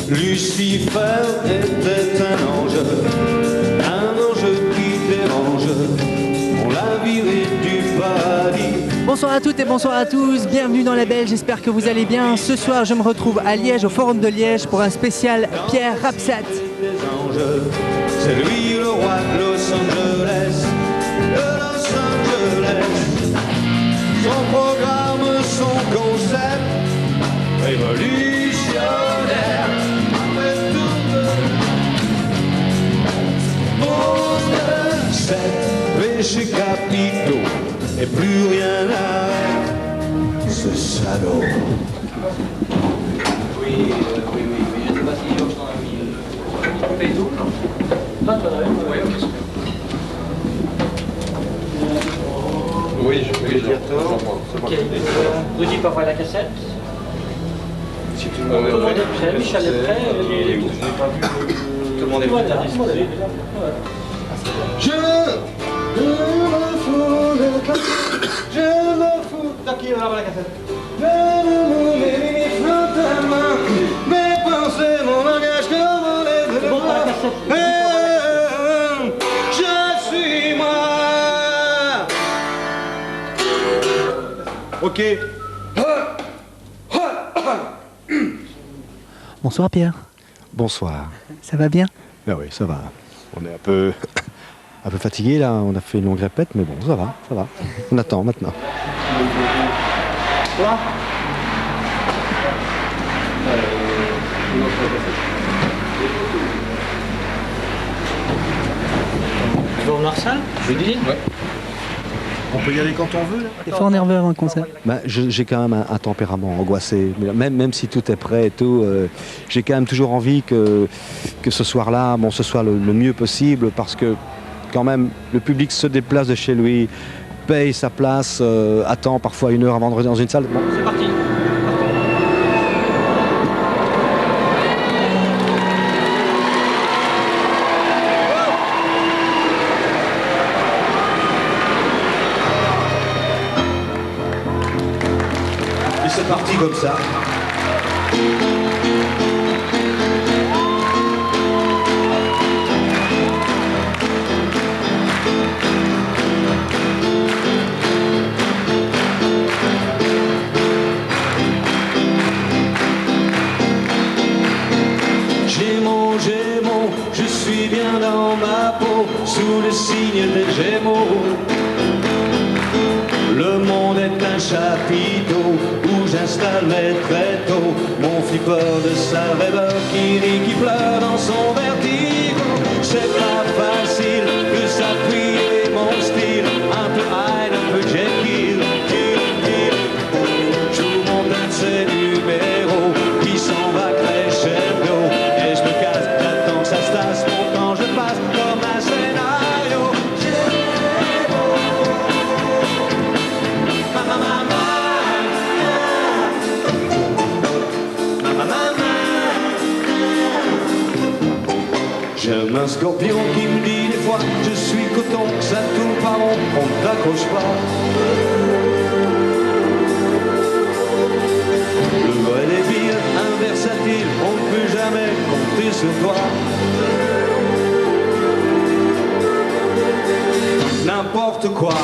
Lucifer était un ange qui dérange, on l'a viré du paradis. Bonsoir à toutes et bonsoir à tous, bienvenue dans la Belle, j'espère que vous allez bien. Ce soir je me retrouve à Liège, au Forum de Liège pour un spécial Pierre Rapsat. C'est lui le roi de Los Angeles, son programme, son concept révolutionnaire. Péchés capitaux et plus rien n'arrête ce salaud. Oui, je ne sais pas si Georges t'en a mis. Tu payes tout? Non. Toi, tu en as une? Oui, ok, super. Oui, je peux dire tout. Ok. Rudy peut envoyer la cassette. Si tout le monde est prêt, Michel est prêt. Je n'ai pas vu. Tout le monde est prêt. Je me fous de la cassette. Je me fous. T'as qui va la cassette? Mes flotte à main. Mes pensées, mon langage, comment les Bon, la cassette. Je suis moi. Ok. Bonsoir Pierre, Bonsoir. ça va bien? Ben oui, ça va. On est un peu fatigué là, on a fait une longue répète, mais bon, ça va. On attend maintenant. Quoi? Tu vas au Marsal? Jeudi? Ouais. On peut y aller quand on veut là. T'es fort nerveux avant le concert? Ben, j'ai quand même un tempérament angoissé. Même si tout est prêt et tout, j'ai quand même toujours envie que ce soir-là, bon, ce soit le mieux possible, parce que quand même, le public se déplace de chez lui, paye sa place, attend parfois une heure avant de rentrer dans une salle. Bon. C'est parti. Et c'est parti comme ça. Gémeaux, je suis bien dans ma peau, sous le signe des Gémeaux. Le monde est un chapiteau où j'installe mes tréteaux. Mon flipper de sale rêveur qui rit, qui pleure dans son vertigo. C'est pas facile de s'appuyer mon style. Un peu Hyde, un peu Jekyll, je vous montre un de ces numéros qui s'en va crescendo. Et je me casse, j'attends que ça se tasse. Mon temps je passe comme un scénario. J'ai un scorpion qui me dit des fois je suis coton, ça tourne pas rond, on ne t'accroche pas. Le vrai débile, inversatile, on ne peut jamais compter sur toi. N'importe quoi.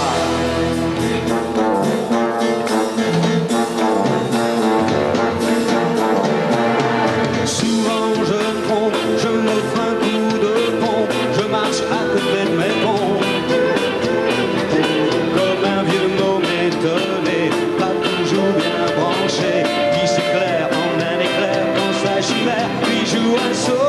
Souvent je me trompe, je me fais un coup de pompe, je marche à côté de mes pompes. Comme un vieux môme étonné, pas toujours bien branché, qui s'éclaire en un éclair quand sa chimère lui joue un solo.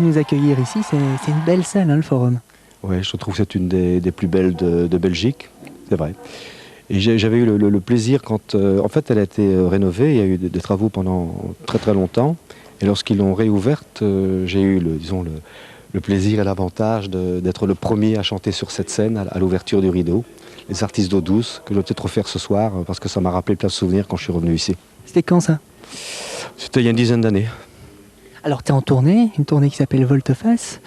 nous accueillir ici. C'est une belle salle, hein, le Forum. Oui, je trouve que c'est une des plus belles de Belgique, c'est vrai. Et j'avais eu le plaisir quand... en fait, elle a été rénovée, il y a eu des travaux pendant très très longtemps. Et lorsqu'ils l'ont réouverte, j'ai eu le plaisir et l'avantage d'être le premier à chanter sur cette scène à l'ouverture du rideau. Les artistes d'eau douce, que je vais peut-être refaire ce soir, parce que ça m'a rappelé plein de souvenirs quand je suis revenu ici. C'était quand ça? C'était il y a une dizaine d'années. Alors tu es en tournée, une tournée qui s'appelle Volte-Face.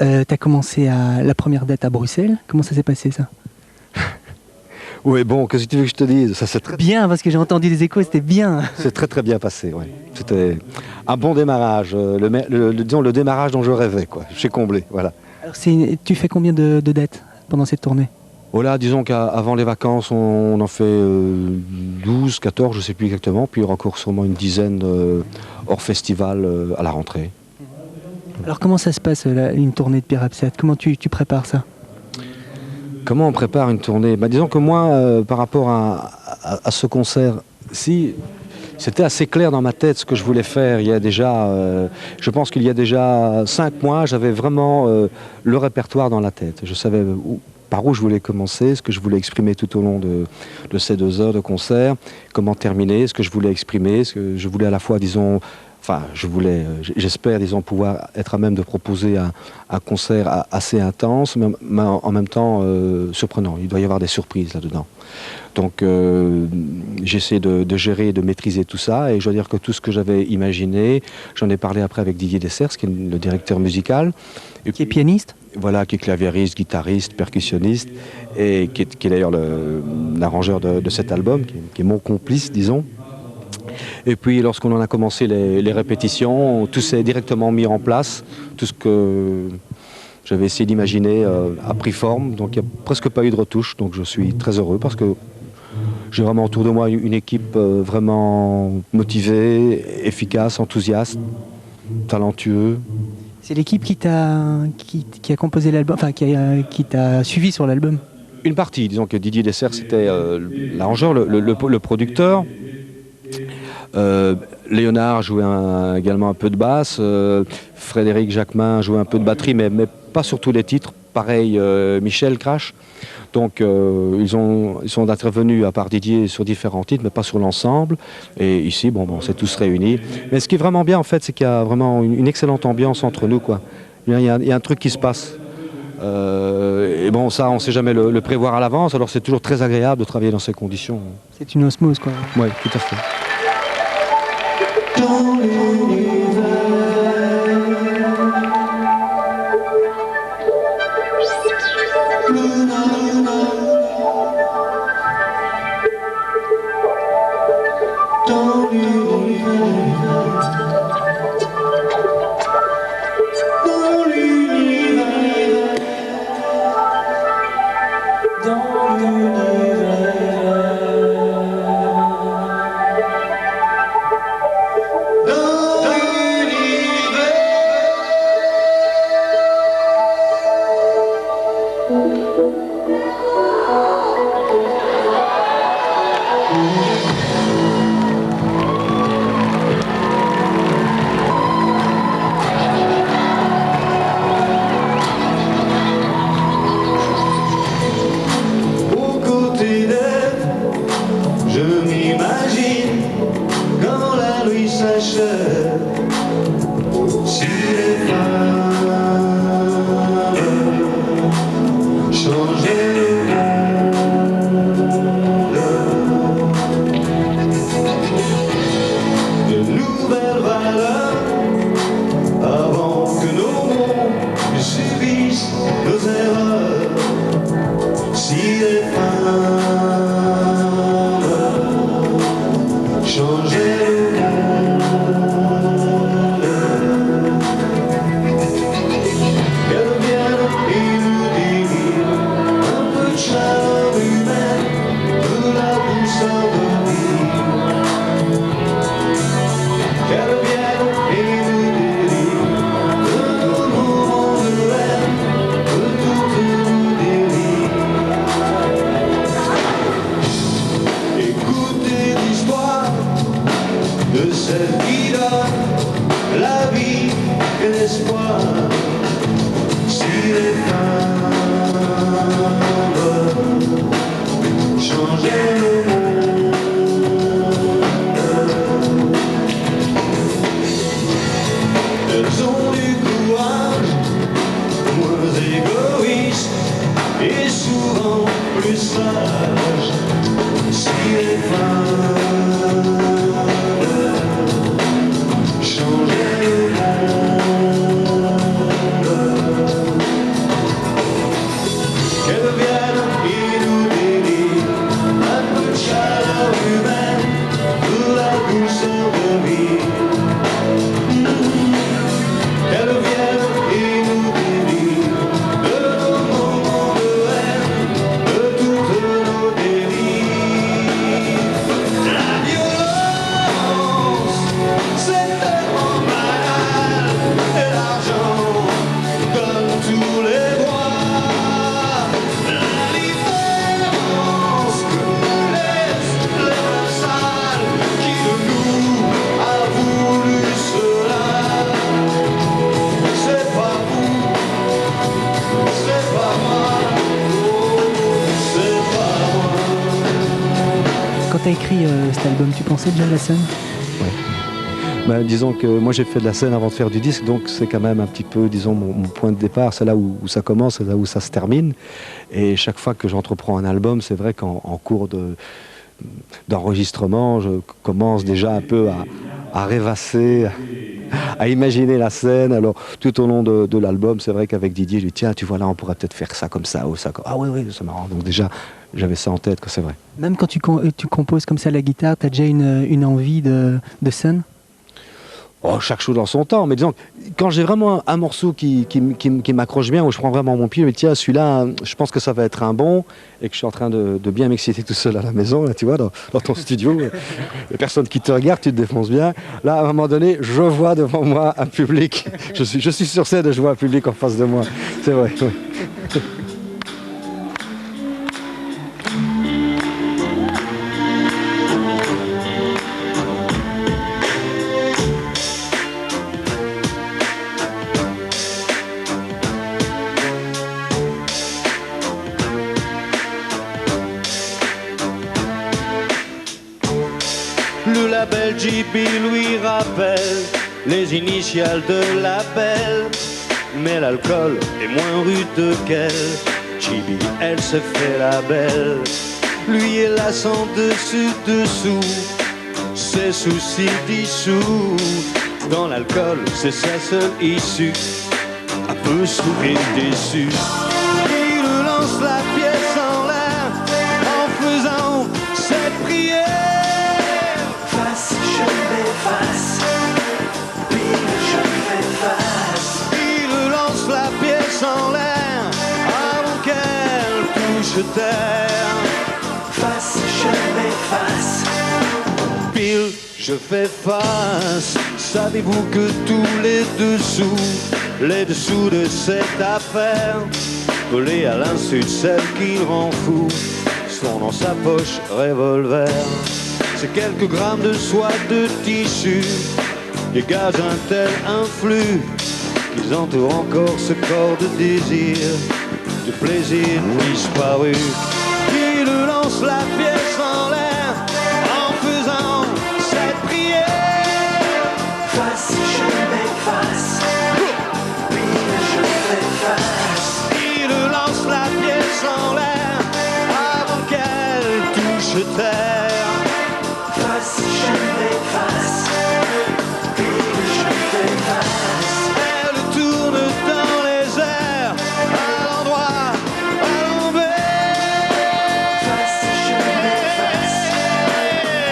Tu as commencé la première date à Bruxelles. Comment ça s'est passé ça? Oui, bon, qu'est-ce que tu veux que je te dise? Ça s'est très bien, parce que j'ai entendu des échos, c'était bien. C'est très très bien passé, oui. C'était un bon démarrage, disons le démarrage dont je rêvais, quoi. Je suis comblé, voilà. Alors tu fais combien de dates pendant cette tournée? Oh là, disons qu'avant les vacances, on en fait 12, 14, je ne sais plus exactement, puis il y aura encore sûrement une dizaine hors festival à la rentrée. Alors comment ça se passe, une tournée de Pierre Absat? Comment tu prépares ça? Comment on prépare une tournée? Disons que moi, par rapport à ce concert, si c'était assez clair dans ma tête ce que je voulais faire, il y a déjà, je pense qu'il y a déjà 5 mois, j'avais vraiment le répertoire dans la tête. Je savais par où je voulais commencer, ce que je voulais exprimer tout au long de ces 2 heures de concert, comment terminer, ce que je voulais exprimer, ce que je voulais à la fois, disons, enfin, j'espère, disons, pouvoir être à même de proposer un concert assez intense, mais en même temps surprenant. Il doit y avoir des surprises là-dedans. Donc, j'essaie de gérer et de maîtriser tout ça. Et je dois dire que tout ce que j'avais imaginé, j'en ai parlé après avec Didier Dessers, qui est le directeur musical. Qui est pianiste? Voilà, qui est claviériste, guitariste, percussionniste, et qui est d'ailleurs l'arrangeur de cet album, qui est mon complice, disons. Et puis lorsqu'on en a commencé les répétitions, tout s'est directement mis en place. Tout ce que j'avais essayé d'imaginer a pris forme. Donc il n'y a presque pas eu de retouche. Donc je suis très heureux parce que j'ai vraiment autour de moi une équipe vraiment motivée, efficace, enthousiaste, talentueux. C'est l'équipe qui a composé l'album, enfin qui t'a suivi sur l'album? Une partie. Disons que Didier Dessers c'était l'arrangeur, le producteur. Léonard jouait également un peu de basse, Frédéric Jacquemin jouait un peu de batterie, mais pas sur tous les titres. Pareil, Michel Crash. Donc ils sont intervenus à part Didier sur différents titres, mais pas sur l'ensemble. Et ici, on s'est tous réunis. Mais ce qui est vraiment bien, en fait, c'est qu'il y a vraiment une excellente ambiance entre nous, quoi. Il y a un truc qui se passe. Et bon, ça, on ne sait jamais le prévoir à l'avance, alors c'est toujours très agréable de travailler dans ces conditions. C'est une osmose, quoi. Oui, tout à fait. Dans l'univers, dans l'univers. plus sage. Si les femmes changeaient le monde, qu'elles viennent, ils nous délivrent un peu de chaleur humaine pour la douceur de vie. Qu'elles viennent et nous délivrent de nos moments de haine, de toutes nos dérives. La violence, c'est tellement banal, et l'argent donne tous les droits. L'indifférence que nous laisse les mains sales, qui de nous a voulu cela? C'est pas vous, c'est pas moi, oh, c'est pas moi. Quand tu as écrit cet album, tu pensais déjà à la scène? Ben, disons que moi j'ai fait de la scène avant de faire du disque, donc c'est quand même un petit peu, disons, mon point de départ, c'est là où ça commence, c'est là où ça se termine. Et chaque fois que j'entreprends un album, c'est vrai qu'en cours d'enregistrement, je commence déjà un peu à rêvasser, à imaginer la scène. Alors tout au long de l'album, c'est vrai qu'avec Didier, je lui dis tiens, tu vois là, on pourrait peut-être faire ça comme ça ou ça. Ah oui, c'est marrant. Donc déjà, j'avais ça en tête, que c'est vrai. Même quand tu composes comme ça la guitare, tu as déjà une envie de scène? Oh, chaque chose dans son temps, mais disons, quand j'ai vraiment un morceau qui m'accroche bien, où je prends vraiment mon pied, je me dis tiens, celui-là, je pense que ça va être un bon, et que je suis en train de bien m'exciter tout seul à la maison, là, tu vois, dans ton studio, les personnes qui te regardent, tu te défonces bien. Là, à un moment donné, je vois devant moi un public, je suis sur scène et je vois un public en face de moi, c'est vrai. Oui. Le label JB lui rappelle les initiales de label, mais l'alcool est moins rude qu'elle. JB, elle se fait la belle. Lui est là sans dessus-dessous, ses soucis dissous. Dans l'alcool, c'est sa seule issue. Un peu sourd et déçu, il lance la pièce en l'air en faisant cette prière. Face, je fais face, pile, je fais face. Il lance la pièce en l'air avant qu'elle touche terre. Face, je fais face, pile, je fais face. Savez-vous que tous les dessous de cette affaire, collés à l'insu de celle qui le rend fou, sont dans sa poche revolver. C'est quelques grammes de soie de tissu, dégagent un tel influx qu'ils entourent encore ce corps de désir, de plaisir disparu. Il lance la pièce en l'air en faisant cette prière. Face, je m'efface, pile, je fais face. Il lance la pièce en l'air avant qu'elle touche terre. Face, je m'efface, pile, je fais face. Elle tourne dans les airs, à l'endroit, à l'envers. Face, je m'efface,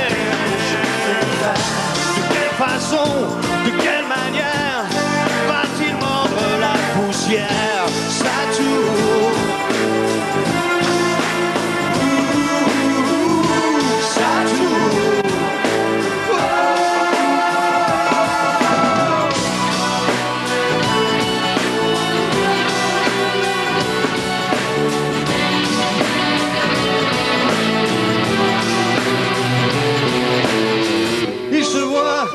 pile, je fais face. De quelle façon, de quelle manière va-t-il mordre la poussière? Ça tourne, ça tourne. Il se voit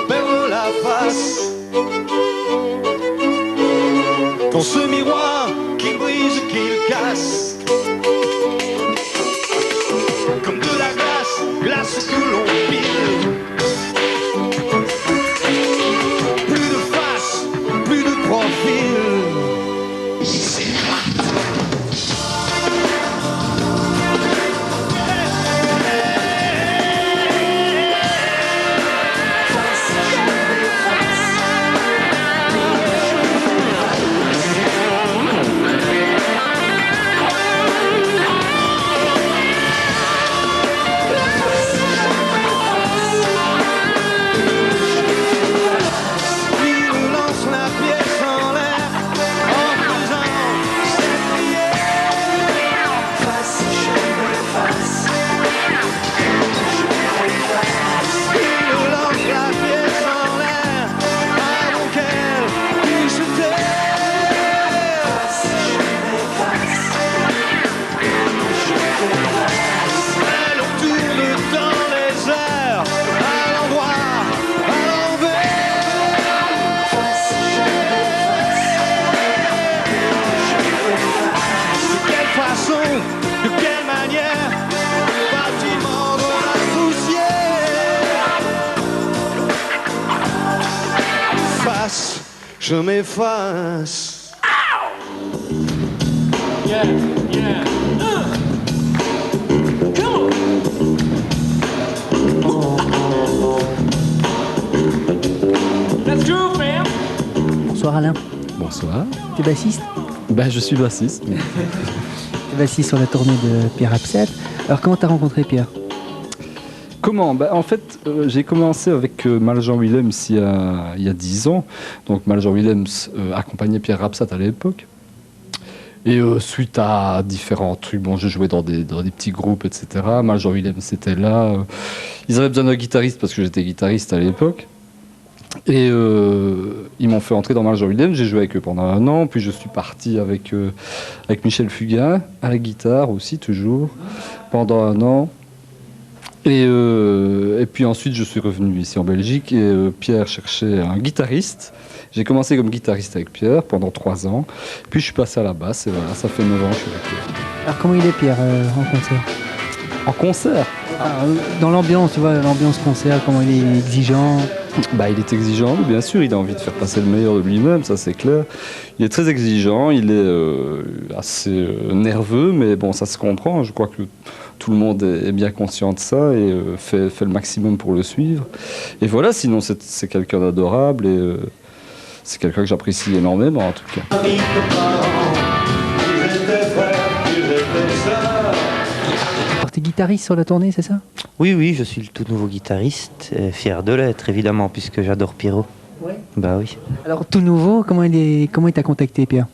perdre la face dans ce miroir qu'il brise, qu'il casse, comme de la glace que l'on pile. Plus de face, plus de profil. Il s'éclate. je m'efface. Yeah, yeah. Come on. Let's go, man. Bonsoir Alain. Bonsoir. T'es bassiste? Ben, je suis bassiste. T'es bassiste sur la tournée de Pierre Absat. Alors comment t'as rencontré Pierre? Comment? En fait, j'ai commencé avec Maljean Willems il y a 10 ans. Donc Maljean Willems accompagnait Pierre Absat à l'époque. Et suite à différents trucs, bon, je jouais dans des petits groupes, etc. Maljean Willems était là. Ils avaient besoin d'un guitariste parce que j'étais guitariste à l'époque. Et ils m'ont fait entrer dans Maljean Willems. J'ai joué avec eux pendant 1 an. Puis je suis parti avec Michel Fugain à la guitare aussi, toujours, pendant 1 an. Et puis ensuite, je suis revenu ici en Belgique et Pierre cherchait un guitariste. J'ai commencé comme guitariste avec Pierre pendant 3 ans. Puis je suis passé à la basse et voilà, ça fait 9 ans que je suis avec Pierre. Alors comment il est Pierre en concert? En concert? Dans l'ambiance, tu vois, l'ambiance concert, comment il est exigeant? Bah, il est exigeant, bien sûr, il a envie de faire passer le meilleur de lui-même, ça c'est clair. Il est très exigeant, il est assez nerveux, mais bon, ça se comprend. Je crois que tout le monde est bien conscient de ça et fait le maximum pour le suivre. Et voilà, sinon c'est quelqu'un d'adorable et c'est quelqu'un que j'apprécie énormément en tout cas. Alors t'es guitariste sur la tournée, c'est ça? Oui, oui, je suis le tout nouveau guitariste, fier de l'être évidemment, puisque j'adore Pierrot. Ouais. Bah oui. Alors tout nouveau, comment il t'a contacté Pierre?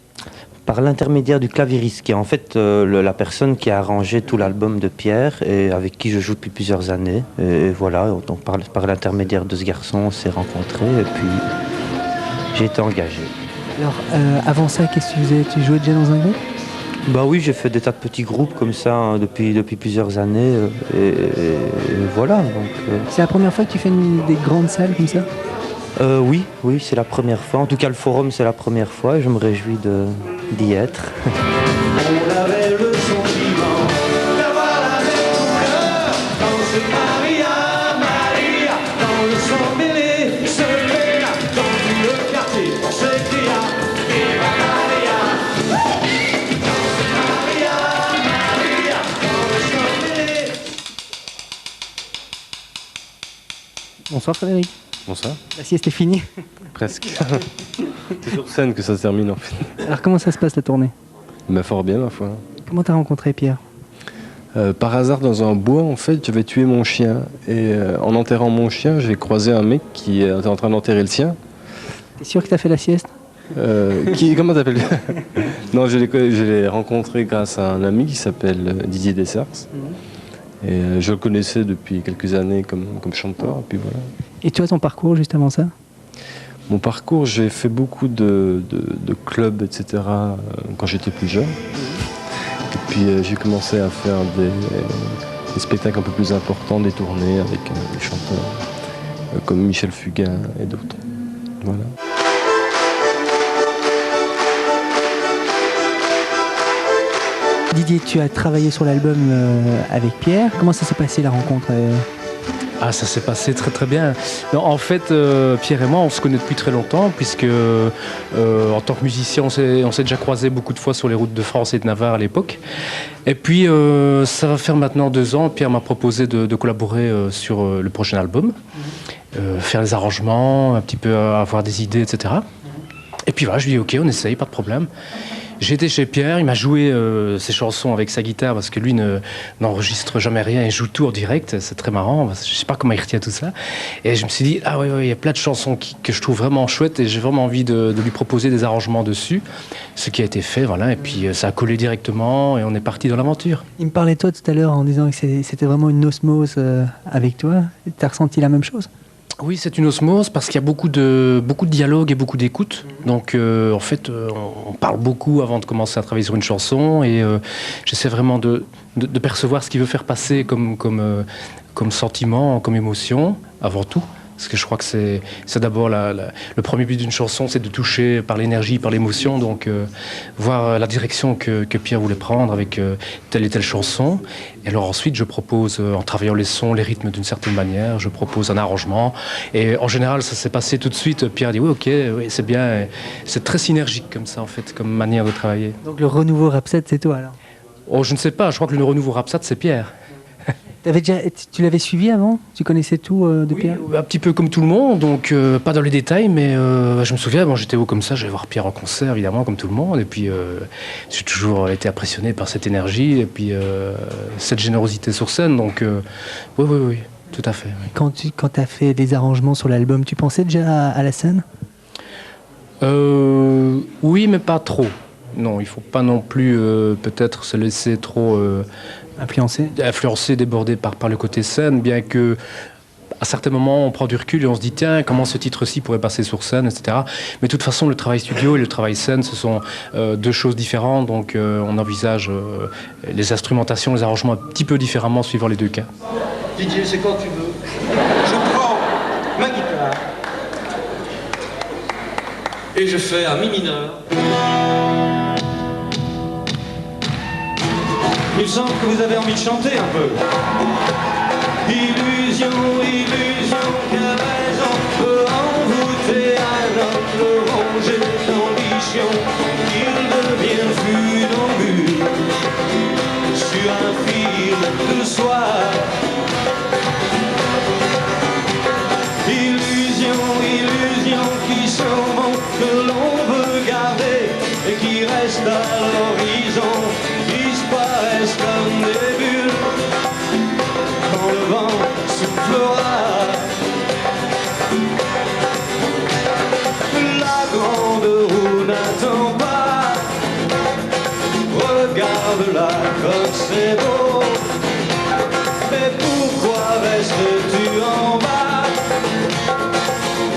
Par l'intermédiaire du clavieriste, qui est en fait la personne qui a arrangé tout l'album de Pierre et avec qui je joue depuis plusieurs années. Et voilà, donc par l'intermédiaire de ce garçon, on s'est rencontrés et puis j'ai été engagé. Alors avant ça, qu'est-ce que tu faisais? Tu jouais déjà dans un groupe? Bah oui, j'ai fait des tas de petits groupes comme ça hein, depuis plusieurs années et voilà. Donc, C'est la première fois que tu fais des grandes salles comme ça? oui, c'est la première fois. En tout cas, le forum, c'est la première fois et je me réjouis d'y être. On avait le sentiment d'avoir la même couleur quand c'est Maria, Maria, dans le sang mêlé, se réa, dans tout le quartier, on s'écria, Viva Maria. Quand c'est Maria, Maria, dans le sang mêlé. Bonsoir Frédéric. Bonsoir. La sieste est finie. Presque. C'est sur scène que ça se termine en fait. Alors comment ça se passe la tournée? Mais fort bien ma foi. Comment t'as rencontré Pierre? Par hasard dans un bois en fait j'avais tué mon chien et en enterrant mon chien j'ai croisé un mec qui était en train d'enterrer le sien. T'es sûr que t'as fait la sieste? Comment t'appelles? Non, je l'ai rencontré grâce à un ami qui s'appelle Didier Dessers. Et je le connaissais depuis quelques années comme chanteur et puis voilà. Et toi ton parcours juste avant ça? Mon parcours, j'ai fait beaucoup de clubs, etc. Quand j'étais plus jeune. Et puis j'ai commencé à faire des spectacles un peu plus importants, des tournées avec des chanteurs comme Michel Fugain et d'autres. Voilà. Didier, tu as travaillé sur l'album avec Pierre. Comment ça s'est passé la rencontre? Ah, ça s'est passé très très bien. Non, en fait, Pierre et moi, on se connaît depuis très longtemps, puisque en tant que musicien, on s'est déjà croisés beaucoup de fois sur les routes de France et de Navarre à l'époque. Et puis, ça va faire maintenant 2 ans, Pierre m'a proposé de collaborer sur le prochain album, faire les arrangements, un petit peu avoir des idées, etc. Et puis voilà, je lui ai dit ok, on essaye, pas de problème. J'ai été chez Pierre, il m'a joué ses chansons avec sa guitare parce que lui n'enregistre jamais rien, il joue tout en direct, c'est très marrant, je sais pas comment il retient tout ça. Et je me suis dit, ah oui, il y a plein de chansons que je trouve vraiment chouettes et j'ai vraiment envie de lui proposer des arrangements dessus, ce qui a été fait, voilà, et puis ça a collé directement et on est parti dans l'aventure. Il me parlait de toi tout à l'heure en disant que c'était vraiment une osmose avec toi. T'as ressenti la même chose? Oui, c'est une osmose parce qu'il y a beaucoup de dialogue et beaucoup d'écoute. Donc, en fait, on parle beaucoup avant de commencer à travailler sur une chanson et j'essaie vraiment de percevoir ce qu'il veut faire passer comme sentiment, comme émotion, avant tout. Parce que je crois que c'est d'abord le premier but d'une chanson, c'est de toucher par l'énergie, par l'émotion. Donc voir la direction que Pierre voulait prendre avec telle et telle chanson. Et alors ensuite, je propose, en travaillant les sons, les rythmes d'une certaine manière, je propose un arrangement. Et en général, ça s'est passé tout de suite. Pierre a dit oui, ok, oui, c'est bien. C'est très synergique comme ça, en fait, comme manière de travailler. Donc le renouveau Rhapsade, c'est toi alors? Oh, je ne sais pas, je crois que le renouveau Rhapsade, c'est Pierre. Tu l'avais suivi avant? Tu connaissais tout de Pierre? Oui, un petit peu comme tout le monde, donc pas dans les détails, mais je me souviens, bon, j'étais haut comme ça, j'allais voir Pierre en concert, évidemment, comme tout le monde, et puis j'ai toujours été impressionné par cette énergie, et puis cette générosité sur scène, donc oui, tout à fait. Oui. Quand tu as fait des arrangements sur l'album, tu pensais déjà à la scène? Oui, mais pas trop. Non, il ne faut pas non plus peut-être se laisser trop... influencé, débordé par le côté scène, bien que à certains moments on prend du recul et on se dit tiens, comment ce titre-ci pourrait passer sur scène, etc. Mais de toute façon, le travail studio et le travail scène, ce sont deux choses différentes, donc on envisage les instrumentations, les arrangements un petit peu différemment suivant les deux cas. Didier, c'est quand tu veux. Je prends ma guitare et je fais un mi mineur. Il semble que vous avez envie de chanter un peu. Illusion, illusion, quelle raison peut envoûter un homme le rongé d'ambition. Il devient funambule sur un fil de soie. Illusion, illusion qui surmonte, que l'on veut garder et qui reste à l'horizon. Disparaissent comme des bulles quand le vent soufflera. La grande roue n'attend pas. Regarde-la comme c'est beau. Mais pourquoi restes-tu en bas?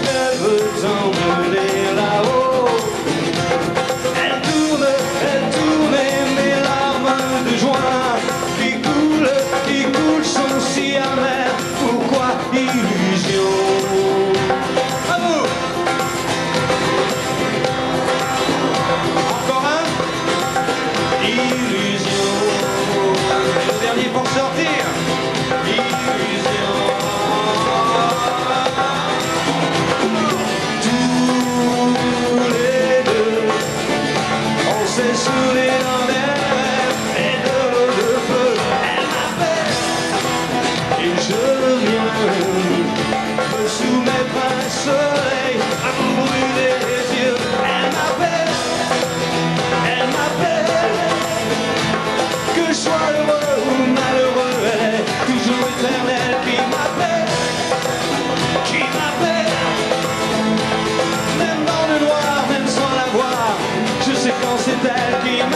Elle veut t'emmener là-haut. Elle tourne, mais larmes de joie qui coulent sont si amères. Pourquoi illusion? À vous! Encore un? Illusion. Le dernier pour sortir. Illusion. Tous les deux, on s'est saoulés dans des rêves et de l'eau de feu. Elle m'appelle et je viens me soumettre à un soleil à vous brûler les yeux. Elle m'appelle, que je sois heureux ou malheureux, elle est toujours éternelle. Qui m'appelle, même dans le noir, même sans la voir, je sais quand c'est elle qui m'appelle.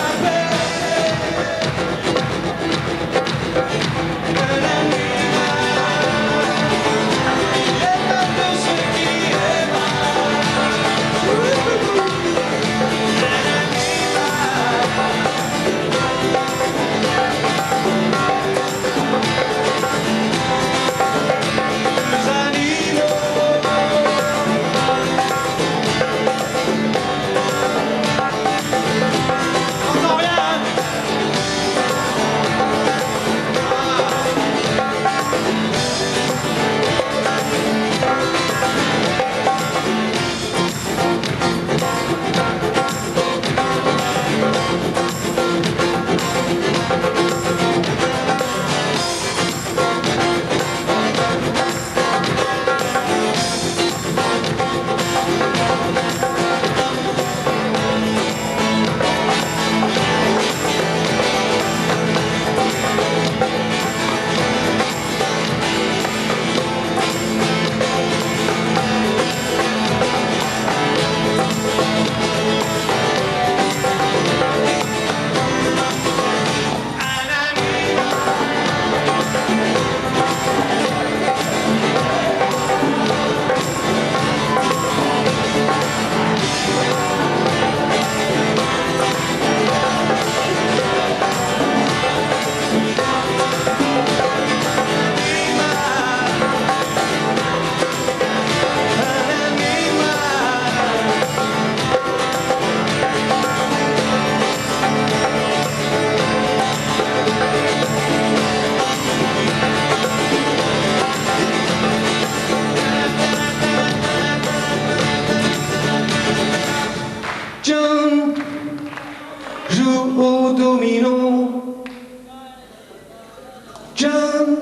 On n'entend rien. joue au domino. John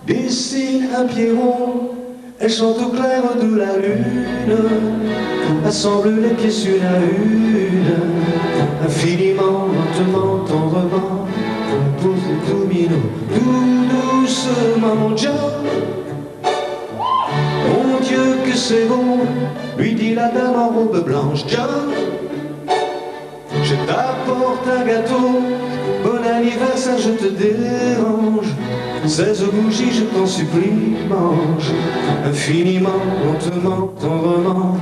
dessine un Pierrot, elle chante au clair de la lune, assemble les pièces une à une, infiniment, lentement, tendrement, pose les dominos, tout doucement. John, mon Dieu que c'est bon, lui dit la dame en robe blanche. John, je t'apporte un gâteau, bon anniversaire, je te dérange. 16 bougies, je t'en supplie, mange infiniment, lentement, tendrement,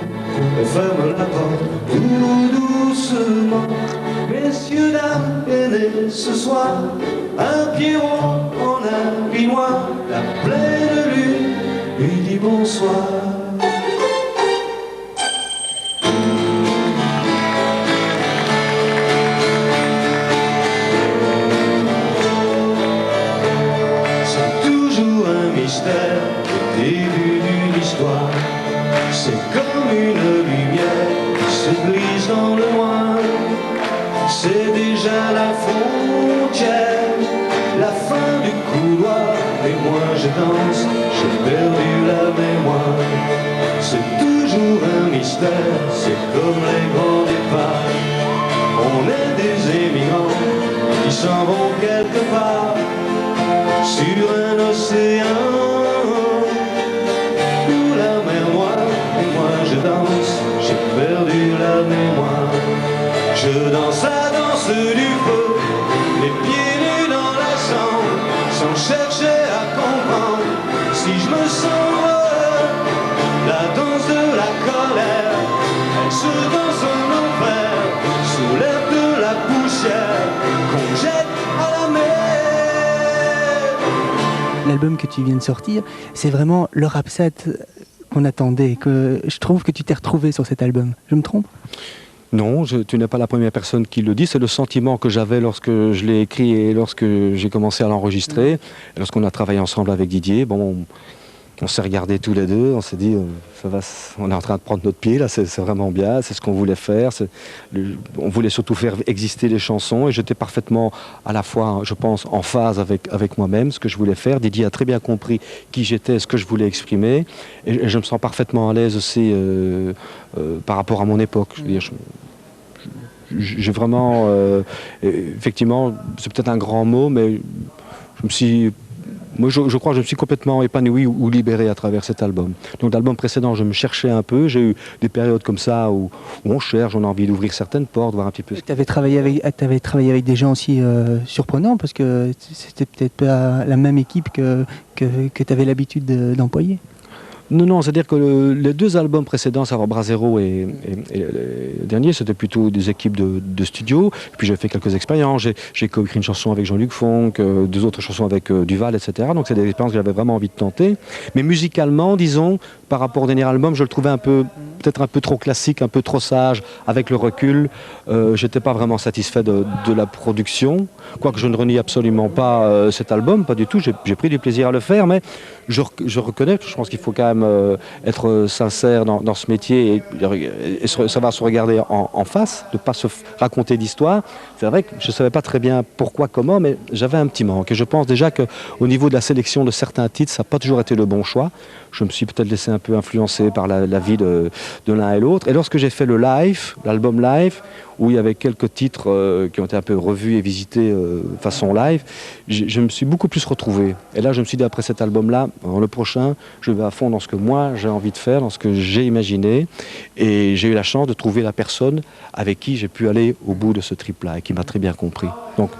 ferme la porte tout doucement. Messieurs, dames, est né ce soir un Pierrot en habit noir, la pleine lune lui dit bonsoir. Le début d'une histoire, c'est comme une lumière qui se glisse dans le noir. C'est déjà la frontière, la fin du couloir. Et moi je danse, j'ai perdu la mémoire. C'est toujours un mystère, c'est comme les grands départs. On est des émigrants qui s'en vont quelque part sur un océan. J'ai perdu la mémoire. Je danse la danse du feu, les pieds nus dans la cendre, sans chercher à comprendre si je me sens heureux. La danse de la colère, elle se danse en enfer, sous l'air de la poussière qu'on jette à la mer. L'album que tu viens de sortir, c'est vraiment le Rapsat qu'on attendait, que je trouve que tu t'es retrouvé sur cet album. Je me trompe ? Non, tu n'es pas la première personne qui le dit. C'est le sentiment que j'avais lorsque je l'ai écrit et lorsque j'ai commencé à l'enregistrer. Et lorsqu'on a travaillé ensemble avec Didier, bon, on s'est regardés tous les deux, on s'est dit, ça va, on est en train de prendre notre pied, là, c'est vraiment bien, c'est ce qu'on voulait faire. On voulait surtout faire exister les chansons et j'étais parfaitement, à la fois, je pense, en phase avec moi-même, ce que je voulais faire. Didier a très bien compris qui j'étais, ce que je voulais exprimer et je me sens parfaitement à l'aise aussi par rapport à mon époque. Je veux dire, j'ai vraiment, effectivement, c'est peut-être un grand mot, mais je me suis... Moi, je crois que je me suis complètement épanoui ou libéré à travers cet album. Donc, l'album précédent, je me cherchais un peu. J'ai eu des périodes comme ça où on cherche, on a envie d'ouvrir certaines portes, voir un petit peu. Tu avais travaillé avec des gens aussi surprenants, parce que c'était peut-être pas la même équipe que tu avais l'habitude d'employer. Non, c'est-à-dire que les deux albums précédents, savoir Brasero et le dernier, c'était plutôt des équipes de studio. Et puis j'ai fait quelques expériences. J'ai coécrit une chanson avec Jean-Luc Fonck, deux autres chansons avec Duval, etc. Donc c'est des expériences que j'avais vraiment envie de tenter. Mais musicalement, disons, par rapport au dernier album, je le trouvais peut-être un peu trop classique, un peu trop sage. Avec le recul, j'étais pas vraiment satisfait de la production. Quoique je ne renie absolument pas cet album, pas du tout. J'ai pris du plaisir à le faire, mais je reconnais, je pense qu'il faut quand même être sincère dans ce métier et savoir se regarder en face, ne pas se raconter d'histoire. C'est vrai que je ne savais pas très bien pourquoi, comment, mais j'avais un petit manque. Et je pense déjà qu'au niveau de la sélection de certains titres, ça n'a pas toujours été le bon choix. Je me suis peut-être laissé un peu influencer par la vie de l'un et l'autre. Et lorsque j'ai fait l'album live, où il y avait quelques titres qui ont été un peu revus et visités façon live, je me suis beaucoup plus retrouvé. Et là, je me suis dit, après cet album-là, le prochain, je vais à fond dans ce que moi j'ai envie de faire, dans ce que j'ai imaginé. Et j'ai eu la chance de trouver la personne avec qui j'ai pu aller au bout de ce trip-là et qui m'a très bien compris. Donc,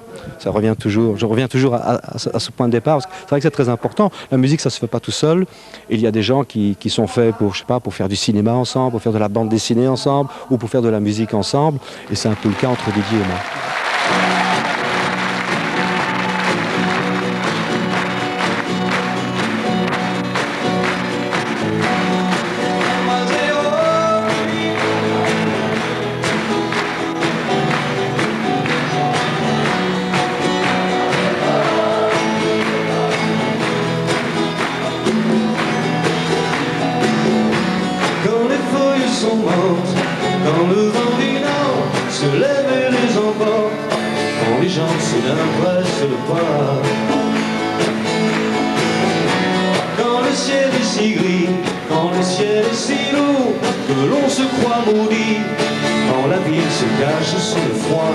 je reviens toujours à ce point de départ, parce que c'est vrai que c'est très important. La musique, ça ne se fait pas tout seul. Il y a des gens qui sont faits pour faire du cinéma ensemble, pour faire de la bande dessinée ensemble, ou pour faire de la musique ensemble. Et c'est un peu le cas entre Didier et moi. Quand les feuilles sont mortes, quand le vent du nord se lève et intelligence n'impresse pas. Quand le ciel est si gris, quand le ciel est si lourd, que l'on se croit maudit, quand la ville se cache sous le froid.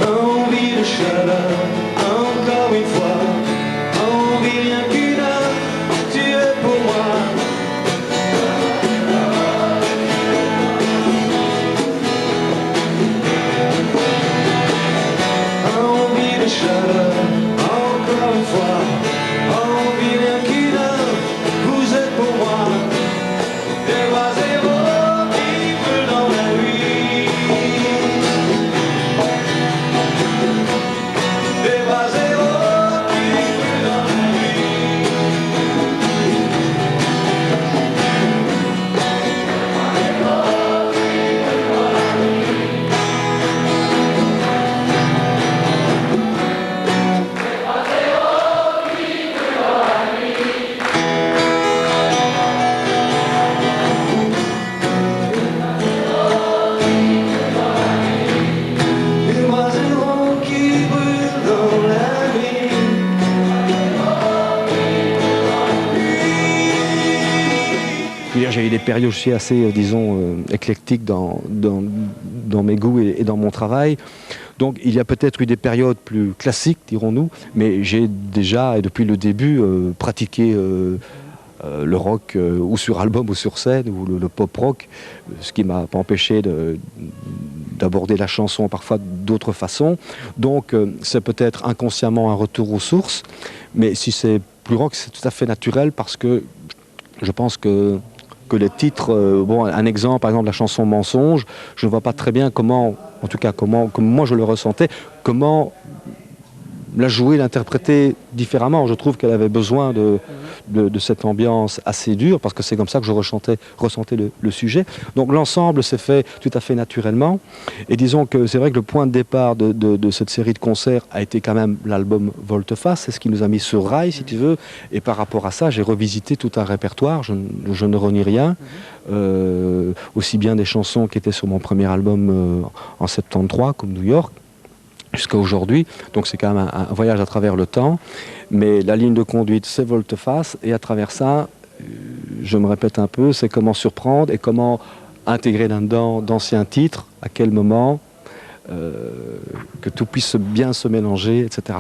Envie de chaleur, encore une fois, envie rien qu'une heure, tu es pour moi. Envie de chaleur, encore une fois, envie rien qu'une heure, vous êtes pour moi. Des bras zéro qui brûlent dans la nuit. Des bras zéro qui brûlent dans la nuit. Des bras zéro qui brûlent dans la nuit. Je veux dire, j'ai eu des périodes aussi assez, disons, éclectiques dans mes goûts et dans mon travail. Donc il y a peut-être eu des périodes plus classiques, dirons-nous, mais j'ai déjà, et depuis le début, pratiqué le rock ou sur album ou sur scène, ou le pop rock, ce qui ne m'a pas empêché d'aborder la chanson parfois d'autres façons. Donc c'est peut-être inconsciemment un retour aux sources, mais si c'est plus rock, c'est tout à fait naturel parce que je pense que les titres, bon, un exemple, par exemple la chanson Mensonge, je ne vois pas très bien comment, en tout cas comment, comme moi je le ressentais, comment la jouer, l'interpréter différemment. Je trouve qu'elle avait besoin de cette ambiance assez dure, parce que c'est comme ça que je ressentais le sujet. Donc l'ensemble s'est fait tout à fait naturellement. Et disons que c'est vrai que le point de départ de cette série de concerts a été quand même l'album Volte-Face. C'est ce qui nous a mis sur rail, si tu veux. Et par rapport à ça, j'ai revisité tout un répertoire. Je ne renie rien. Aussi bien des chansons qui étaient sur mon premier album en 73, comme New York, jusqu'à aujourd'hui. Donc c'est quand même un voyage à travers le temps. Mais la ligne de conduite, c'est Volte-Face. Et à travers ça, je me répète un peu, c'est comment surprendre et comment intégrer là-dedans d'anciens titres, à quel moment, que tout puisse bien se mélanger, etc.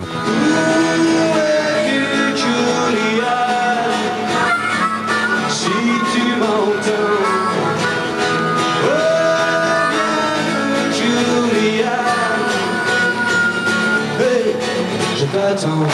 Si tu m'entends, oh, Julia, hey, je t'attends.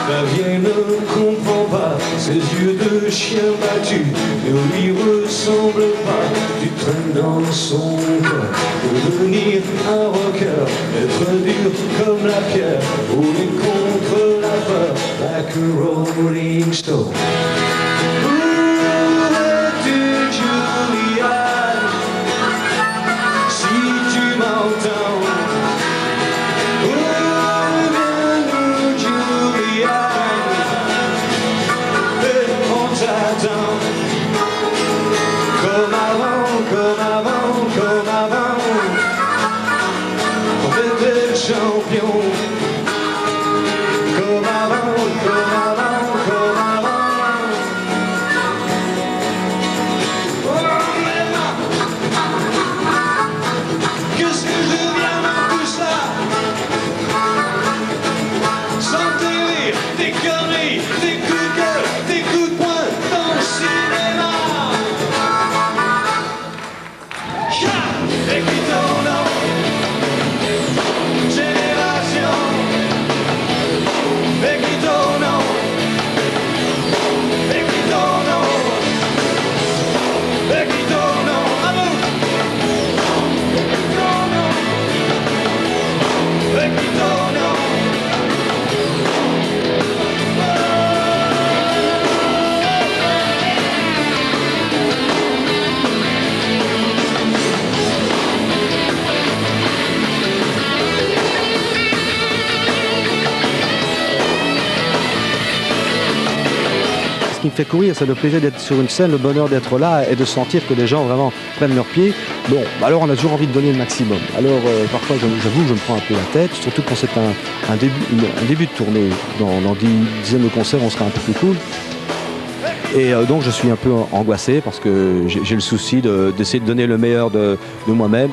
La vieille ne comprend pas, ses yeux de chien battu ne lui ressemblent pas. Tu traînes dans son corps, devenir un rocker, être dur comme la pierre, rouler contre la peur, like a rolling stone. Où es-tu, Julia? Si tu m'entends, reviens-nous, Julia. Comme avant, comme avant, comme avant, on était le champion. Comme avant, comme avant, comme avant. Oh, qu'est-ce que je viens de tout ça? Sans tes rires, tes conneries, tes coups de gueule, tes coups de poing dans le cinéma. qui me fait courir, c'est le plaisir d'être sur une scène, le bonheur d'être là et de sentir que les gens vraiment prennent leur pied. Bon, alors on a toujours envie de donner le maximum. Alors parfois, j'avoue que je me prends un peu la tête, surtout quand c'est un début de tournée. Dans 10 dizaines de concerts, on sera un peu plus cool. Et donc je suis un peu angoissé parce que j'ai le souci d'essayer de donner le meilleur de moi-même.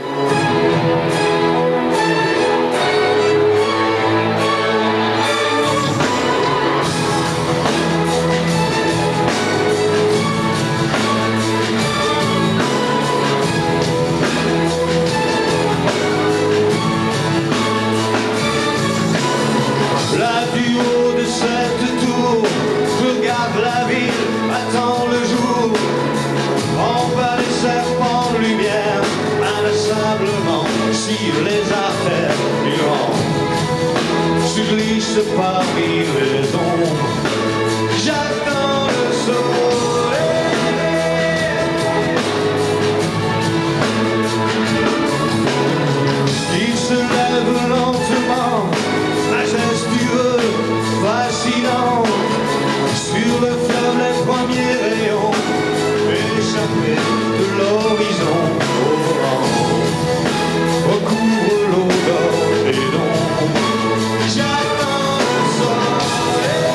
Là du haut de cette tour, je regarde la ville, attends le jour. En bas les serpents de lumière, inlassablement sur les artères du vent. Je glisse parmi les ombres, j'attends le soleil. Il se lève lentement, majestueux, fascinant, sur le fleuve les premiers rayons, échappés de l'horizon au vent, recouvre l'eau d'or et d'ombre. J'attends le soleil.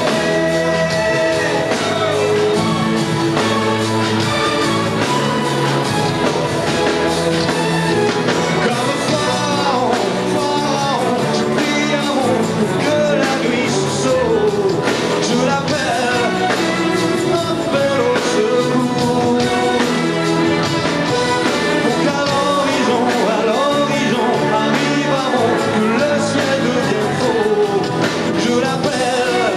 Comme pharaon, je prie un mot pour que la nuit se sauve. Je l'appelle, appelle au secours. Pour qu'à l'horizon, arrive un mot, que le ciel devienne faux. Je l'appelle,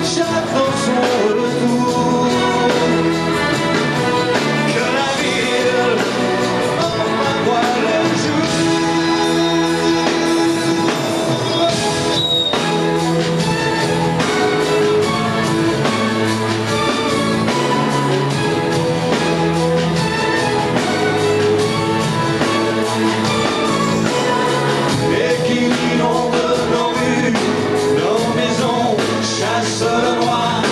j'attends son retour. Que la ville enfin voie le jour. Et qui inonde nos rues, nos maisons, chasse le noir,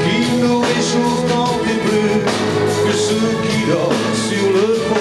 qui nous réchauffe tant et plus que ceux qui dorment sur le pont.